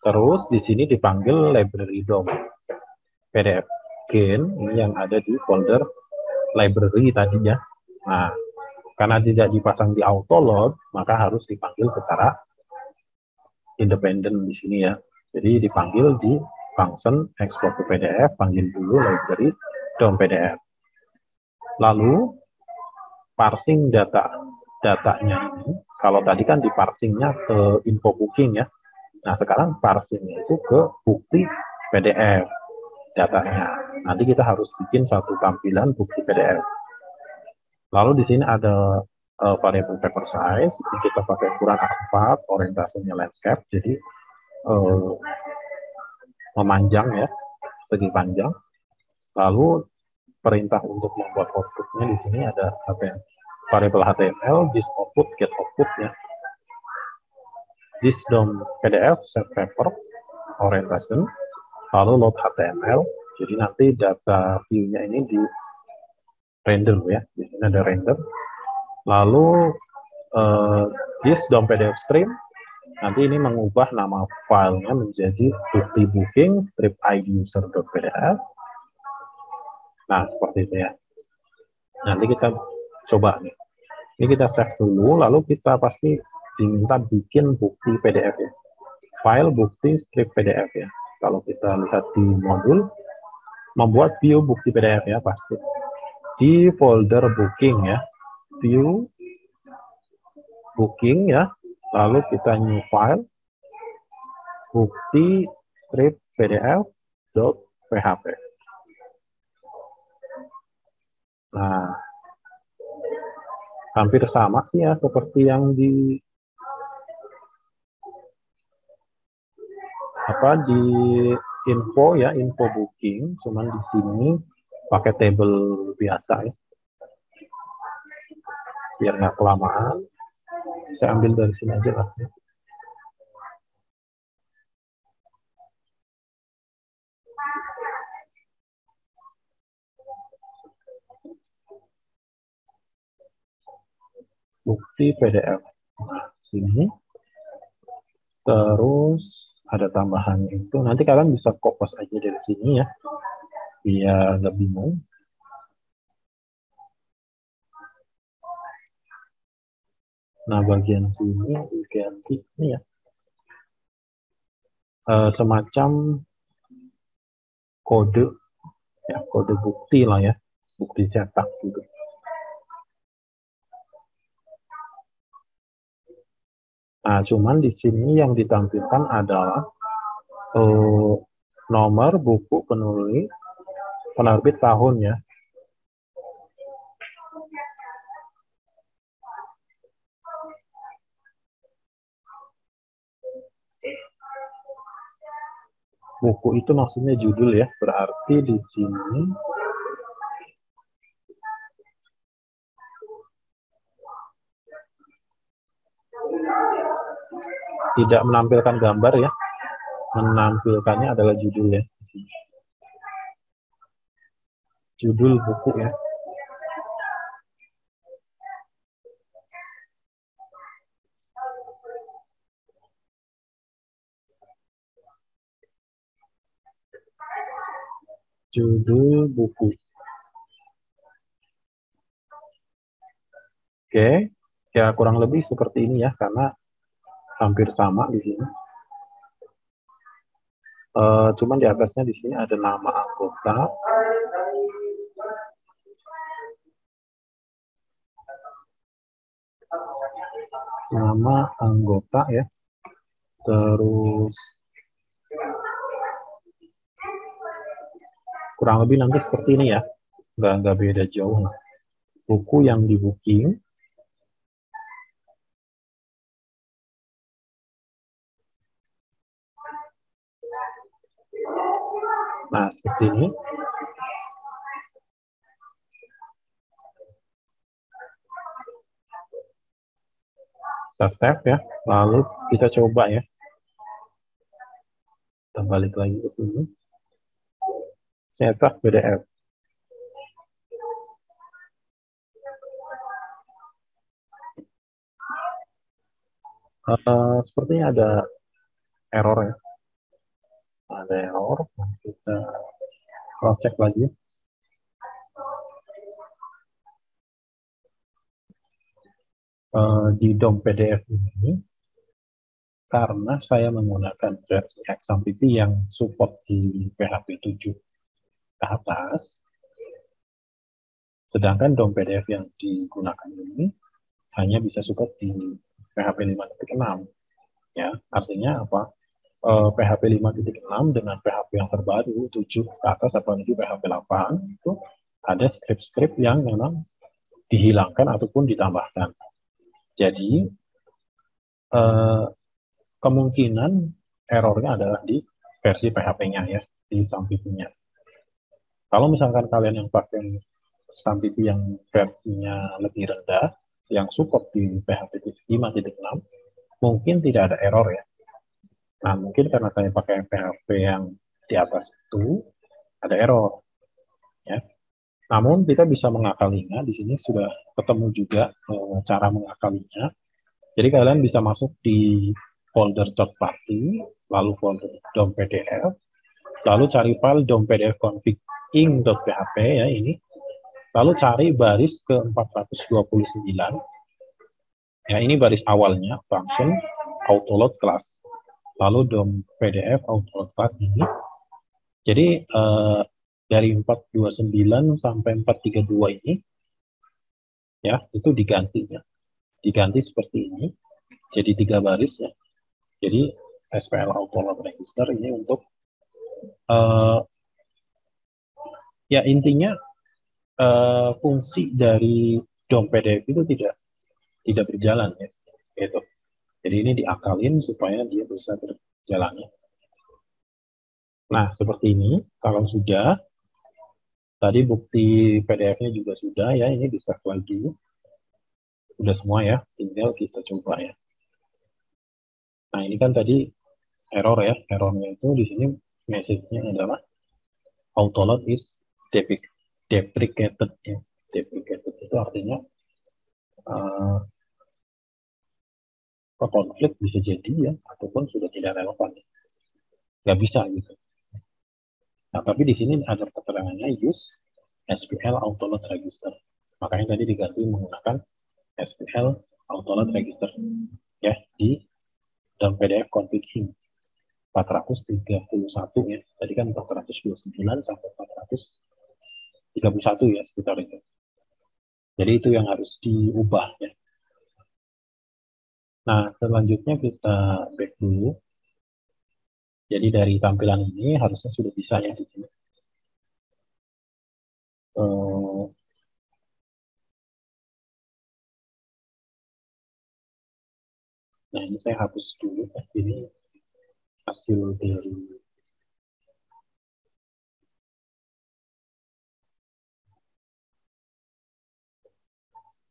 Terus di sini dipanggil library DOM PDF gain ini yang ada di folder library tadi ya. Nah, karena tidak dipasang di auto load, maka harus dipanggil secara independen di sini ya. Jadi dipanggil di function export to PDF, panggil dulu library DOM PDF. Lalu parsing datanya ini, kalau tadi kan di parsingnya ke info booking ya. Nah, sekarang parsingnya itu ke bukti PDF datanya. Nanti kita harus bikin satu tampilan bukti PDF. Lalu di sini ada variable paper size, ini kita pakai ukuran A4, orientasinya landscape, jadi memanjang ya, segi panjang. Lalu perintah untuk membuat outputnya di sini ada variable HTML, this output, get output ya. This DOM PDF, set paper, orientation, lalu load HTML. Jadi nanti data view-nya ini di render ya, di sini ada render. Lalu this DOM PDF stream, nanti ini mengubah nama filenya menjadi bukti booking strip id user.pdf. Nah, seperti itu ya. Nanti kita coba nih. Ini kita save dulu, lalu kita pasti diminta bikin bukti PDF ya. File bukti strip PDF ya. Kalau kita lihat di modul, membuat view bukti PDF ya pasti. Di folder booking ya. View booking ya. Lalu kita new file bukti strip pdf.php. Nah, hampir sama sih ya seperti yang di di info ya, info booking, cuman di sini pakai table biasa ya. Biar nggak kelamaan, saya ambil dari sini aja lah. Ya. Bukti PDF. Nah, sini. Terus ada tambahan itu. Nanti kalian bisa kopas aja dari sini ya. Biar nggak bingung. Nah, bagian sini diganti ini ya. Semacam kode ya, kode bukti lah ya. Bukti cetak gitu. Nah, cuman di sini yang ditampilkan adalah nomor buku penerbit tahun ya. Buku itu maksudnya judul ya, berarti di sini Tidak menampilkan gambar ya, menampilkannya adalah judul ya. Judul buku ya. Judul buku. Oke, ya kurang lebih seperti ini ya, karena hampir sama di sini. Cuman di atasnya di sini ada nama anggota, ya. Terus kurang lebih nanti seperti ini ya, nggak beda jauh. Buku yang di booking, nah seperti ini. Kita save ya, lalu kita coba ya. Kita balik lagi ke sini. Cetak PDF. Sepertinya ada error ya. Ada error, kita cross check lagi. Di DOM PDF ini, karena saya menggunakan versi XAMPP yang support di PHP 7 ke atas, sedangkan DOM PDF yang digunakan ini hanya bisa support di PHP 5.6. Ya, artinya apa? PHP 5.6 dengan PHP yang terbaru 7 ke atas atau menuju PHP 8 itu ada script-script yang memang dihilangkan ataupun ditambahkan. Jadi kemungkinan errornya adalah di versi PHP-nya ya, di XAMPP-nya. Kalau misalkan kalian yang pakai XAMPP yang versinya lebih rendah, yang support di PHP 5.6, mungkin tidak ada error ya. Nah, mungkin karena saya pakai PHP yang di atas itu, ada error. Ya. Namun, kita bisa mengakalinya. Di sini sudah ketemu juga cara mengakalinya. Jadi, kalian bisa masuk di folder third party, lalu folder DOM PDF, lalu cari file DOM PDF config ing.php ya ini, lalu cari baris ke 429. Ya, ini baris awalnya, function autoload class. Lalu DOM PDF autoload class ini. Jadi dari 429 sampai 432 ini ya, itu digantinya. Diganti seperti ini. Jadi 3 baris ya. Jadi SPL autoload register ini untuk ya intinya fungsi dari DOM PDF itu tidak berjalan ya. Gitu. Jadi ini diakalin supaya dia bisa berjalan. Nah, seperti ini. Kalau sudah, tadi bukti PDF-nya juga sudah ya, ini bisa lagi. Sudah semua ya, tinggal kita coba ya. Nah, ini kan tadi error ya. Errornya itu di sini message-nya adalah autoload is deprecated ya. Deprecated itu artinya konflik bisa jadi ya, ataupun sudah tidak relevan. Nggak bisa gitu. Nah, tapi di sini ada keterangannya use SPL autoload register. Makanya tadi diganti menggunakan SPL autoload register ya di dalam PDF config 431 ya. Tadi kan 429 sampai 431 ya sekitar itu. Jadi itu yang harus diubah ya. Nah, selanjutnya kita back dulu. Jadi dari tampilan ini harusnya sudah bisa ya di sini. Nah, ini saya hapus dulu ya. Ini hasil dari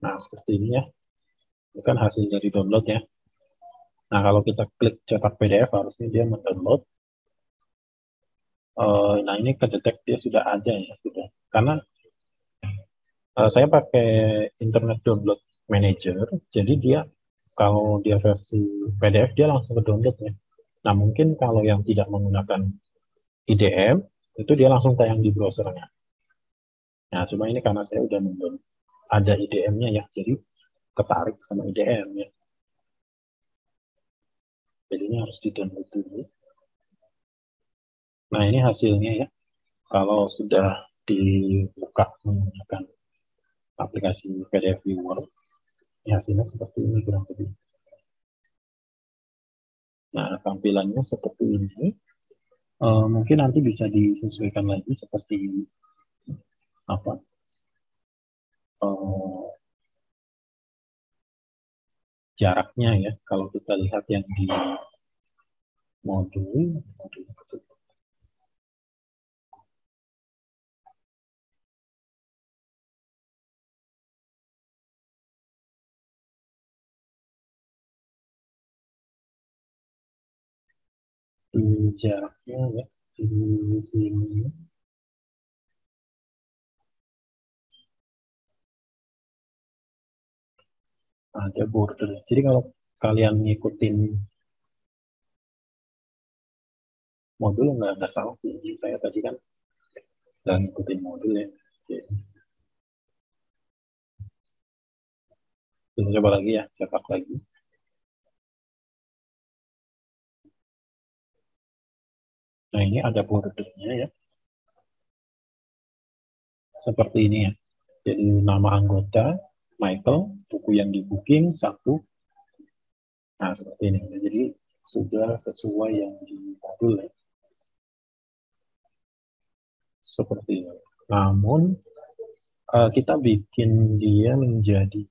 nah seperti ini ya. Ini kan hasil dari download ya. Nah, kalau kita klik cetak PDF, harusnya dia mendownload. Nah, ini kedetek dia sudah ada ya, sudah. Karena saya pakai Internet Download Manager, jadi dia kalau dia versi PDF dia langsung ke download ya. Nah, mungkin kalau yang tidak menggunakan IDM, itu dia langsung tayang di browsernya. Nah, cuma ini karena saya udah mendownload ada IDM-nya ya, jadi ketarik sama IDM ya. Jadinya harus di-download dulu. Nah, ini hasilnya ya. Kalau sudah dibuka menggunakan aplikasi PDF Viewer, ya hasilnya seperti ini kurang lebih. Nah, tampilannya seperti ini. Mungkin nanti bisa disesuaikan lagi seperti apa uh, jaraknya ya. Kalau kita lihat yang di modul di jaraknya ya di sini ada border. Jadi kalau kalian ngikutin modul nggak salah sih. Saya tadi kan nggak ngikutin modul ya. Oke. Kita coba lagi ya, cetak lagi. Nah, ini ada bordernya ya, seperti ini ya. Jadi nama anggota, Michael, buku yang di booking, satu. Nah, seperti ini. Jadi sudah sesuai yang di modul ya. Seperti ini. Namun, kita bikin dia menjadi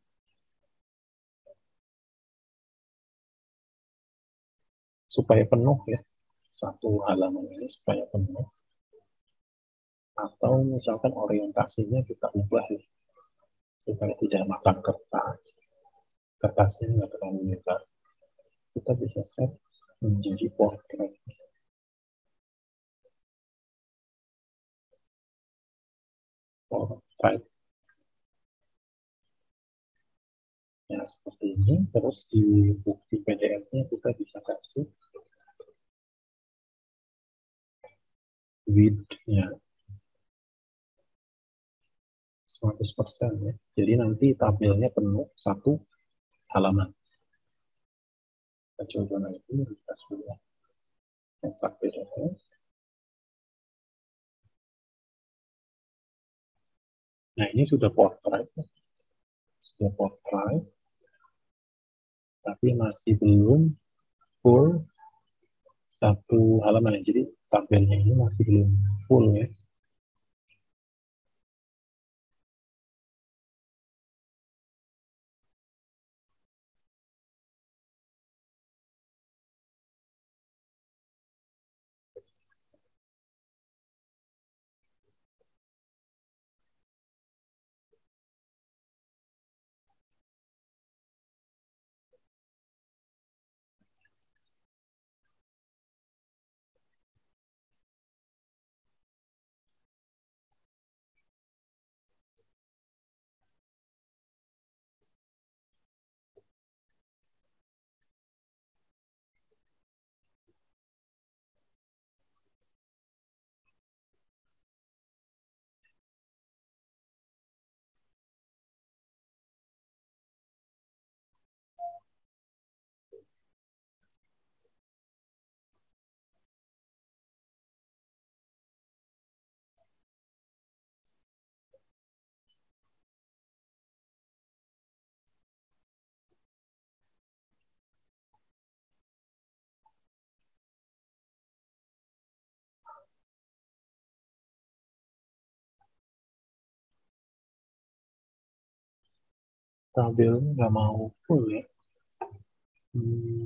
supaya penuh ya. Satu halaman ini supaya penuh. Atau misalkan orientasinya kita ubah ya. Supaya tidak makan kertas. Kertasnya nggak terlalu lebar. Kita bisa set menjadi portrait. Portrait. Ya, seperti ini. Terus di bukti PDF-nya kita bisa kasih width-nya 100% ya. Jadi nanti tabelnya penuh satu halaman. Kita coba lagi, kita sudah cetak PDF. Nah, ini sudah portrait. Sudah portrait. Tapi masih belum full satu halaman ya. Jadi tabelnya ini masih belum full ya. Tabelnya nggak mau full ya. Hmm,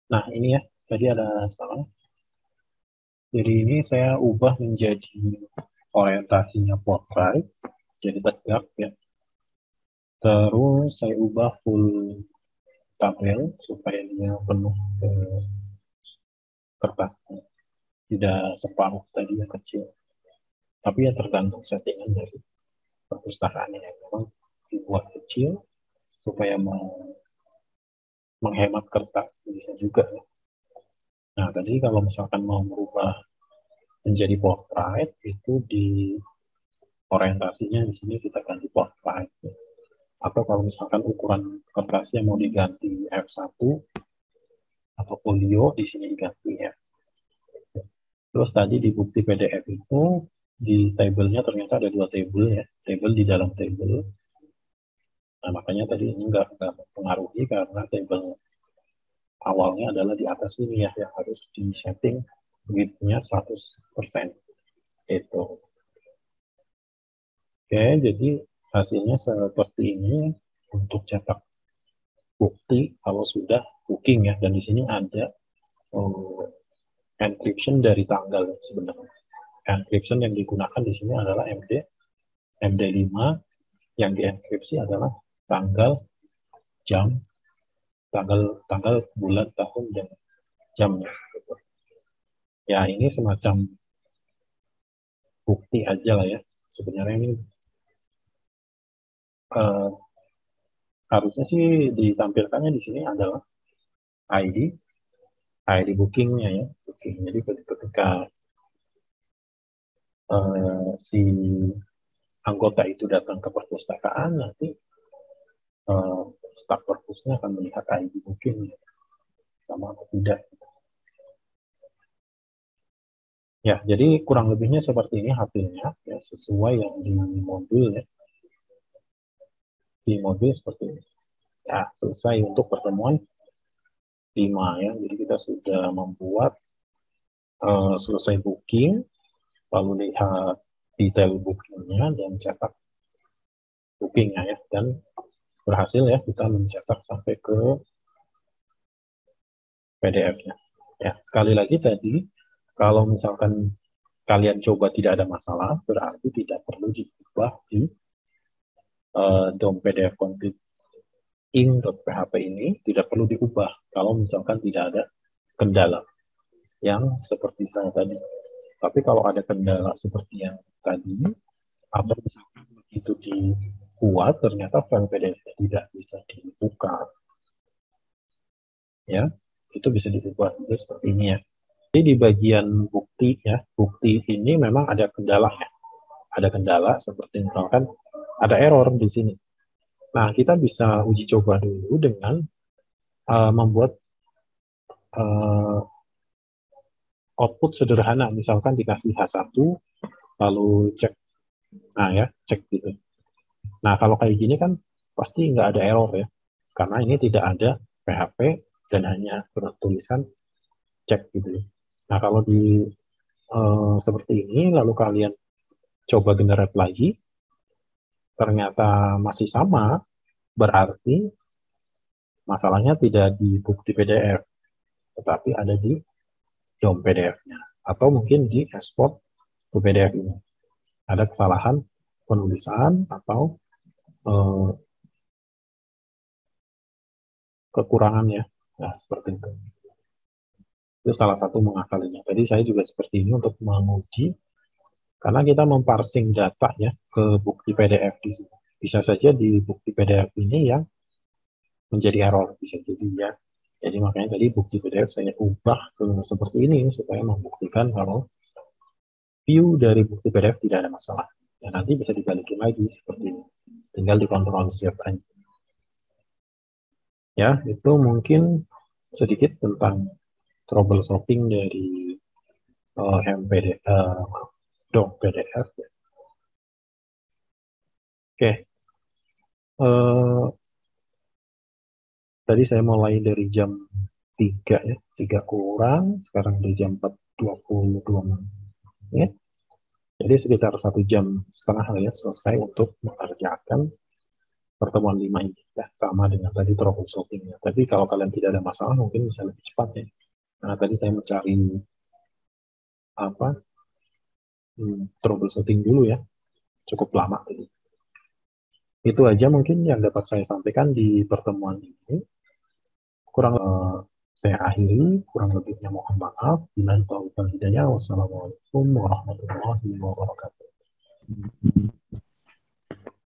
Nah, ini ya, tadi ada salah. Jadi ini saya ubah menjadi orientasinya portrait, jadi tegak ya. Terus saya ubah full tabel supaya dia penuh ke kertasnya, tidak separuh tadi yang kecil. Tapi ya tergantung settingan dari perpustakaannya yang memang dibuat kecil supaya menghemat kertas bisa juga ya. Nah, tadi kalau misalkan mau merubah menjadi portrait itu di orientasinya di sini kita ganti portrait. Atau kalau misalkan ukuran kertasnya mau diganti F1 atau folio di sini diganti ya. Terus tadi di bukti PDF itu di tabelnya ternyata ada dua tabel ya, tabel di dalam tabel. Nah, makanya tadi ini nggak mempengaruhi karena tabel awalnya adalah di atas ini ya, yang harus di setting width-nya 100%. Itu. Oke, jadi hasilnya seperti ini untuk cetak bukti kalau sudah booking ya. Dan di sini ada encryption dari tanggal sebenarnya. Encryption yang digunakan di sini adalah MD5 yang dienkripsi adalah tanggal, jam, tanggal bulan, tahun, dan jamnya. Gitu. Ya ini semacam bukti aja lah ya. Sebenarnya ini uh, harusnya sih ditampilkannya di sini adalah ID bookingnya ya. Booking. Jadi ketika si anggota itu datang ke perpustakaan, nanti staf perpusnya akan melihat ID booking sama atau tidak. Ya, jadi kurang lebihnya seperti ini hasilnya, ya, sesuai yang di modul ya. Di modul seperti ini. Ya, selesai untuk pertemuan 5 ya. Jadi kita sudah membuat selesai booking, lalu lihat detail bookingnya dan cetak bookingnya ya. Dan berhasil ya kita mencetak sampai ke PDF-nya. Ya, sekali lagi tadi, kalau misalkan kalian coba tidak ada masalah, berarti tidak perlu diubah di DOM PDF config ing.php ini tidak perlu diubah kalau misalkan tidak ada kendala yang seperti saya tadi. Tapi kalau ada kendala seperti yang tadi, atau misalkan begitu dibuat ternyata file PDF tidak bisa dibuka, ya itu bisa diubah seperti ini ya. Jadi di bagian bukti ya, bukti ini memang ada kendala ya. Ada kendala seperti misalkan ada error di sini. Nah, kita bisa uji coba dulu dengan membuat output sederhana, misalkan dikasih H1, lalu cek, nah ya, cek gitu. Nah, kalau kayak gini kan pasti nggak ada error ya, karena ini tidak ada PHP dan hanya bertulisan cek gitu ya. Nah, kalau di seperti ini, lalu kalian coba generate lagi, ternyata masih sama, berarti masalahnya tidak di bukti PDF, tetapi ada di DOM PDF-nya, atau mungkin di export ke PDF ini. Ada kesalahan penulisan atau kekurangannya. Nah, seperti itu. Itu salah satu mengakalinya. Tadi saya juga seperti ini untuk menguji, karena kita memparsing data ya ke bukti PDF di sini. Bisa saja di bukti PDF ini yang menjadi error, bisa jadi ya. Jadi makanya tadi bukti PDF saya ubah ke seperti ini supaya membuktikan kalau view dari bukti PDF tidak ada masalah. Dan nanti bisa dibalikin lagi seperti ini. Tinggal dikontrol siap aja. Ya, itu mungkin sedikit tentang troubleshooting dari MPD, DOM PDF. Oke, tadi saya mulai dari jam 3 ya, 3 kurang, sekarang di jam 4.22 menit. Jadi sekitar 1 jam setengah ya selesai untuk mengerjakan pertemuan 5 ini ya, sama dengan tadi troubleshooting-nya. Tapi kalau kalian tidak ada masalah mungkin bisa lebih cepat ya. Karena tadi saya mencari apa troubleshooting dulu ya, cukup lama tadi. Itu aja mungkin yang dapat saya sampaikan di pertemuan ini. Kurang saya akhiri, kurang lebihnya mohon maaf. Bila tahu hidayah, wassalamualaikum warahmatullahi wabarakatuh.